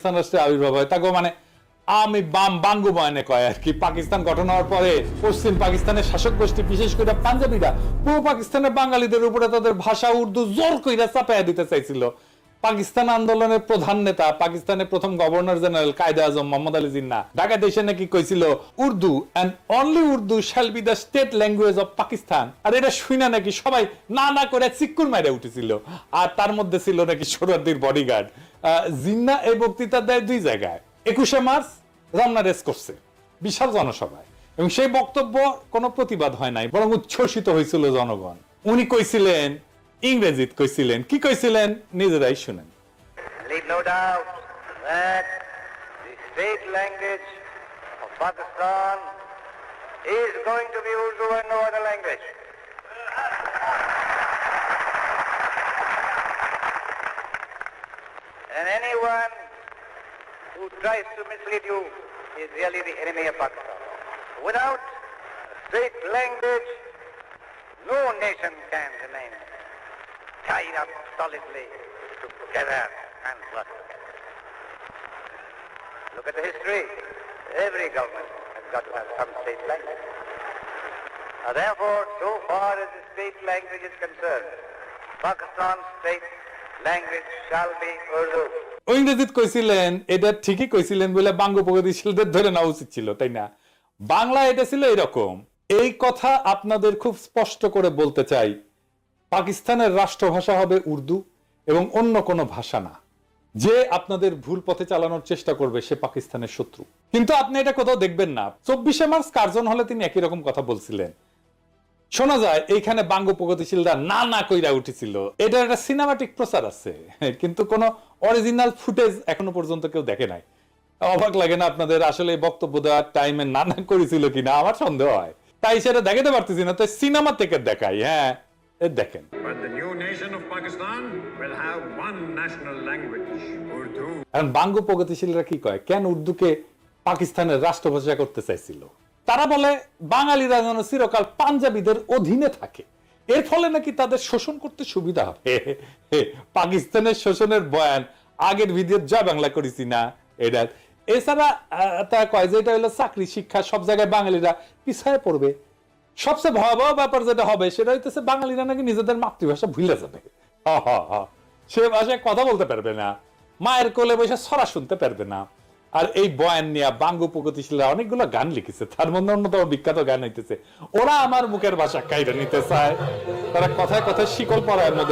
রাষ্ট্রের আবির্ভাব হয় তাকে মানে আমি বাঙ্গু বয়ানে কয় আর কি। পাকিস্তান গঠন হওয়ার পরে পশ্চিম পাকিস্তানের শাসক গোষ্ঠী বিশেষ করে পাঞ্জাবিরা পূর্ব পাকিস্তানের বাঙালিদের উপরে তাদের ভাষা উর্দু জোর কইরা চাপাইয়া দিতে চাইছিল। পাকিস্তান আন্দোলনের প্রধান নেতা পাকিস্তানের প্রথম গভর্নর জেনারেল কায়েদে আজম মোহাম্মদ আলী জিন্নাহ ঢাকাতে এসে নাকি কইছিল Urdu and only Urdu shall be the state language of Pakistan. আর এটা শুনা নাকি সবাই না করে চিক্কুর মাইরা উঠেছিল। আর তার মধ্যে ছিল নাকি সোহরাওয়ার্দীর বডিগার্ড। জিন্নাহ এই বক্তৃতা দেয় দুই জায়গায়, 21শে মার্চ রমনা রেস করছে বিশাল জনসভায়, এবং সেই বক্তব্য কোনো প্রতিবাদ হয় নাই, বরং উচ্ছ্বসিত হয়েছিল জনগণ। উনি কইছিলেন ইংরেজিতে কইছিলেন, কি কইছিলেন নিজেরাই শুনেন। Leave no doubt that the state language of Pakistan is going to be Urdu and no other language. And anyone who tries to mislead you is really the enemy of Pakistan. Without a state language, no nation can remain tied up solidly together and work together. Look at the history. Every government has got to have some state language. Therefore, so far as the state language is concerned, Pakistan's state language shall be Urdu. ইংরেজিতে কইছিলেন, এটা ঠিকই কইছিলেন বলে বাঙ্গু প্রগতিশীলদের ধরে নেওয়া উচিত ছিল, তাই না? বাংলা এটা ছিল এরকম। এই কথা আপনাদের খুব স্পষ্ট করে বলতে চাই, পাকিস্তানের রাষ্ট্রভাষা হবে উর্দু এবং অন্য কোনো ভাষা না। যে আপনাদের ভুল পথে চালানোর চেষ্টা করবে সে পাকিস্তানের শত্রু। কিন্তু আপনি এটা কোথাও দেখবেন না। 24শে মার্চ কার্জন হলে তিনি একই রকম কথা বলছিলেন। শোনা যায় এইখানে বাঙ্গু প্রগতিশীলরা না কইরা উঠেছিল। এটা একটা সিনেমাটিক প্রচার আছে, কিন্তু কোনো অরিজিনাল ফুটেজ এখনো পর্যন্ত কেউ দেখে নাই। অবাক লাগে না আপনাদের? আসলে বক্তব্য দেওয়ার টাইমে না করেছিল কিনা আমার সন্দেহ হয়, তাই সেটা দেখাতে পারতেছি না, তাই সিনেমা থেকে দেখাই। হ্যাঁ, দেখেন। But the new nation of Pakistan will have one national language, Urdu. এখন বাঙ্গু প্রগতিশীলরা কি কয়, কেন উর্দুকে পাকিস্তানের রাষ্ট্রভাষা করতে চাইছিল? তারা বলে বাঙালিরা যেন চিরকাল পাঞ্জাবিদের অধীনে থাকে, এর ফলে নাকি তাদের শোষণ করতে সুবিধা হবে। পাকিস্তানের শোষণের বয়ান আগের ভিডিও জয় বাংলা করেছি না এটা। এছাড়া তা কয় যে এটা হলো চাকরি শিক্ষা সব জায়গায় বাঙালিরা পিছায় পড়বে। সবচেয়ে ভয়াবহ ব্যাপার যেটা হবে সেটা হইতেছে বাঙালিরা নাকি নিজেদের মাতৃভাষা ভুলে যাবে। সে ভাষায় কথা বলতে পারবে না, মায়ের কোলে বসে ছড়া শুনতে পারবে না। আর এই বয়ান নিয়ে বাঙ্গু প্রগতিশীলরা অনেকগুলো গান লিখেছে, তার মধ্যে অন্যতম বিখ্যাত গান হইতেছে ওরা আমার মুখের ভাষা কাইরা নিতে চায়। তারা কথায় কথায় শিকল পরার মধ্যে